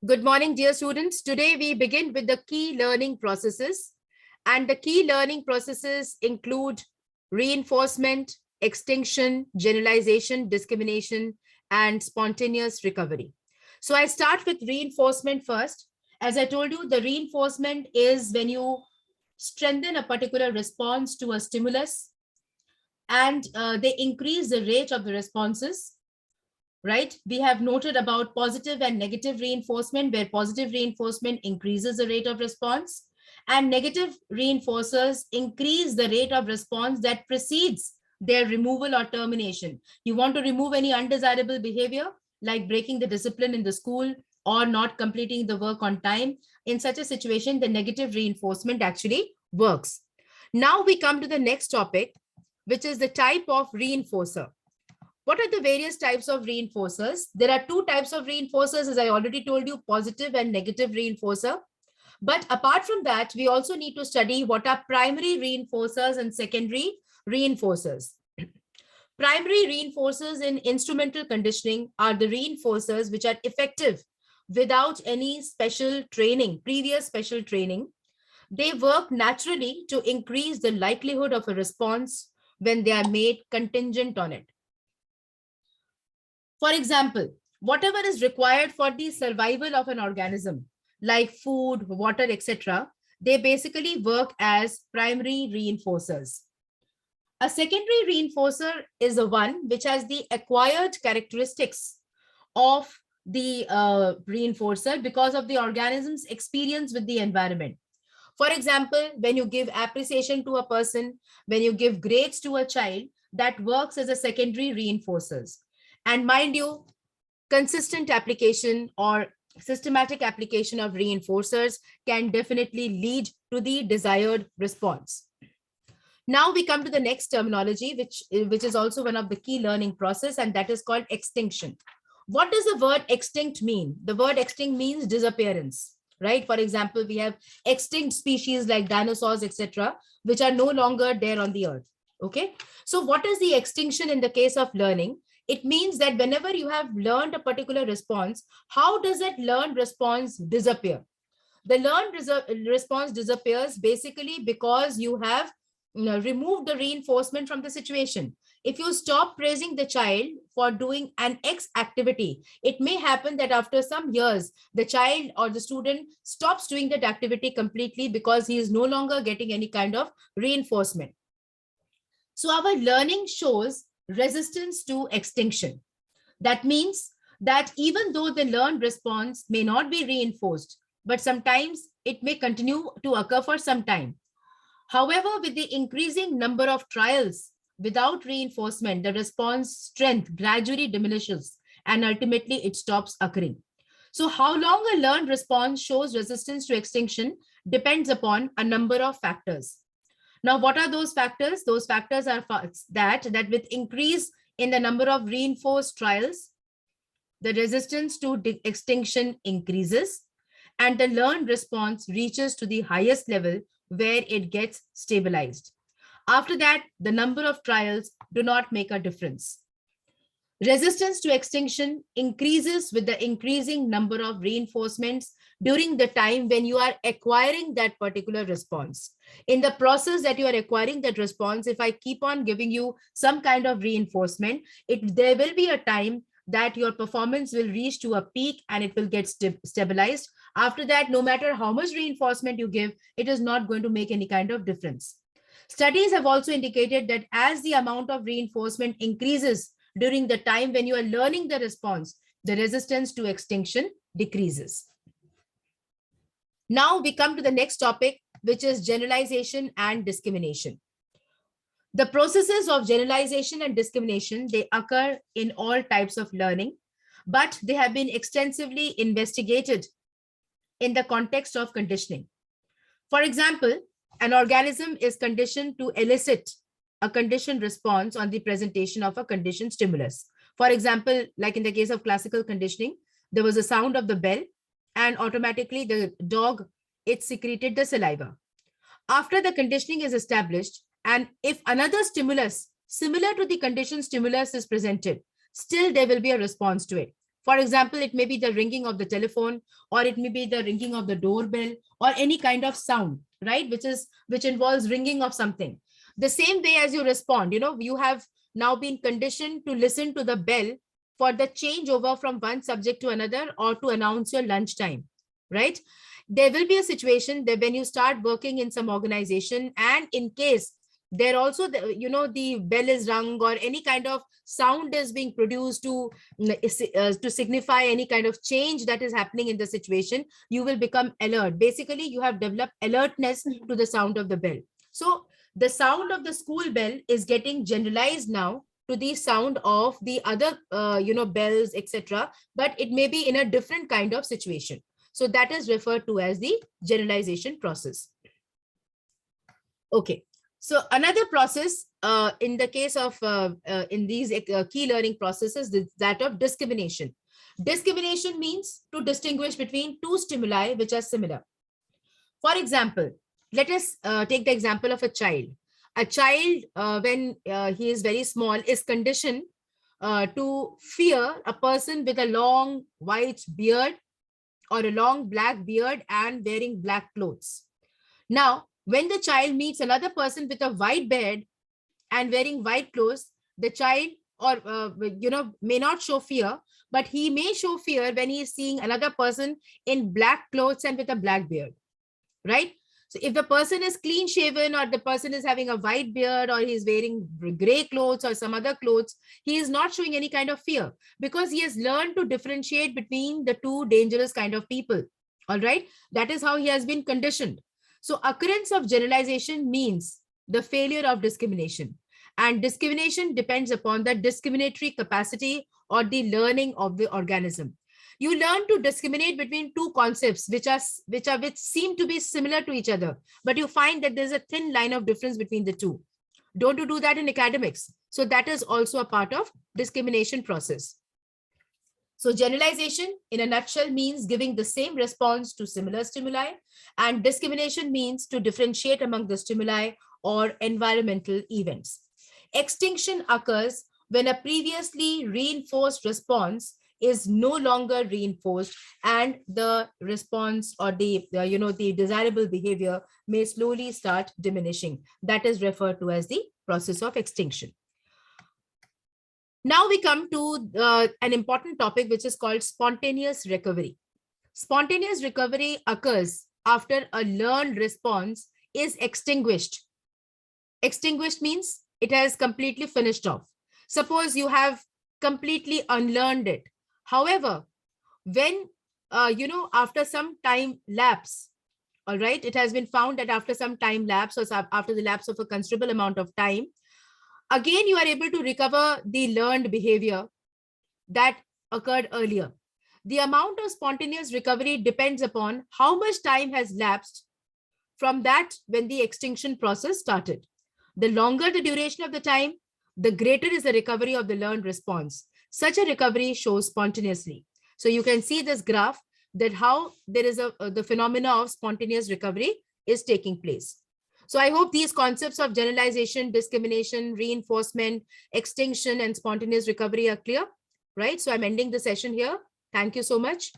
Good morning, dear students. Today we begin with the key learning processes. And the key learning processes include reinforcement, extinction, generalization, discrimination, and spontaneous recovery. So I start with reinforcement first. As I told you, the reinforcement is when you strengthen a particular response to a stimulus and they increase the rate of the responses, right? We have noted about positive and negative reinforcement, where positive reinforcement increases the rate of response and negative reinforcers increase the rate of response that precedes their removal or termination. You want to remove any undesirable behavior like breaking the discipline in the school or not completing the work on time. In such a situation, the negative reinforcement actually works. Now we come to the next topic, which is the type of reinforcer. What are the various types of reinforcers? There are two types of reinforcers, as I already told you, positive and negative reinforcer. But apart from that, we also need to study what are primary reinforcers and secondary reinforcers. Primary reinforcers in instrumental conditioning are the reinforcers which are effective without any special training, previous special training. They work naturally to increase the likelihood of a response when they are made contingent on it. For example, whatever is required for the survival of an organism, like food, water, etc., they basically work as primary reinforcers. A secondary reinforcer is the one which has the acquired characteristics of the reinforcer because of the organism's experience with the environment. For example, when you give appreciation to a person, when you give grades to a child, that works as a secondary reinforcers. And mind you, consistent application or systematic application of reinforcers can definitely lead to the desired response. Now we come to the next terminology, which is also one of the key learning process, and that is called extinction. What does the word extinct mean? The word extinct means disappearance, right? For example, we have extinct species like dinosaurs, etc., which are no longer there on the earth. Okay. So what is the extinction in the case of learning? It means that whenever you have learned a particular response, how does that learned response disappear? The learned response disappears basically because you have removed the reinforcement from the situation. If you stop praising the child for doing an X activity, it may happen that after some years, the child or the student stops doing that activity completely because he is no longer getting any kind of reinforcement. So our learning shows resistance to extinction. That means that even though the learned response may not be reinforced, but sometimes it may continue to occur for some time. However, with the increasing number of trials without reinforcement, the response strength gradually diminishes and ultimately it stops occurring. So how long a learned response shows resistance to extinction depends upon a number of factors. Now, what are those factors? Those factors are that with increase in the number of reinforced trials, the resistance to extinction increases and the learned response reaches to the highest level where it gets stabilized. After that, the number of trials do not make a difference. Resistance to extinction increases with the increasing number of reinforcements during the time when you are acquiring that particular response. In the process that you are acquiring that response, if I keep on giving you some kind of reinforcement, there will be a time that your performance will reach to a peak and it will get stabilized. After that, no matter how much reinforcement you give, it is not going to make any kind of difference. Studies have also indicated that as the amount of reinforcement increases during the time when you are learning the response, the resistance to extinction decreases. Now we come to the next topic, which is generalization and discrimination. The processes of generalization and discrimination, they occur in all types of learning, but they have been extensively investigated in the context of conditioning. For example, an organism is conditioned to elicit a conditioned response on the presentation of a conditioned stimulus. For example, like in the case of classical conditioning, there was a sound of the bell and automatically the dog, it secreted the saliva. After the conditioning is established, and if another stimulus similar to the conditioned stimulus is presented, still there will be a response to it. For example, it may be the ringing of the telephone, or it may be the ringing of the doorbell, or any kind of sound, right? Which involves ringing of something. The same way as you respond, you have now been conditioned to listen to the bell for the changeover from one subject to another, or to announce your lunchtime, right? There will be a situation that when you start working in some organization, and in case there also the bell is rung, or any kind of sound is being produced to signify any kind of change that is happening in the situation, you will become alert. Basically, you have developed alertness to the sound of the bell. So the sound of the school bell is getting generalized now to the sound of the other bells, etc., but it may be in a different kind of situation. So that is referred to as the generalization process. Okay. So another process in the case of in these key learning processes is that of discrimination. Discrimination means to distinguish between two stimuli which are similar. For example, let us take the example of a child. A child, when he is very small, is conditioned to fear a person with a long white beard or a long black beard and wearing black clothes. Now, when the child meets another person with a white beard and wearing white clothes, the child may not show fear, but he may show fear when he is seeing another person in black clothes and with a black beard, right? So if the person is clean shaven, or the person is having a white beard, or he's wearing gray clothes or some other clothes, he is not showing any kind of fear, because he has learned to differentiate between the two dangerous kind of people. All right. That is how he has been conditioned. So occurrence of generalization means the failure of discrimination, and discrimination depends upon the discriminatory capacity or the learning of the organism. You learn to discriminate between two concepts which seem to be similar to each other, but you find that there's a thin line of difference between the two. Don't you do that in academics? So that is also a part of discrimination process. So generalization in a nutshell means giving the same response to similar stimuli, and discrimination means to differentiate among the stimuli or environmental events. Extinction occurs when a previously reinforced response is no longer reinforced, and the response or the desirable behavior may slowly start diminishing. That is referred to as the process of extinction. Now we come to an important topic, which is called spontaneous recovery. Spontaneous recovery occurs after a learned response is extinguished. Extinguished means it has completely finished off. Suppose you have completely unlearned it. However, when, after some time lapse, all right, it has been found that after some time lapse, or after the lapse of a considerable amount of time, again, you are able to recover the learned behavior that occurred earlier. The amount of spontaneous recovery depends upon how much time has lapsed from that when the extinction process started. The longer the duration of the time, the greater is the recovery of the learned response. Such a recovery shows spontaneously. So you can see this graph, that how there is the phenomena of spontaneous recovery is taking place. So I hope these concepts of generalization, discrimination, reinforcement, extinction, and spontaneous recovery are clear, right? So I'm ending the session here. Thank you so much.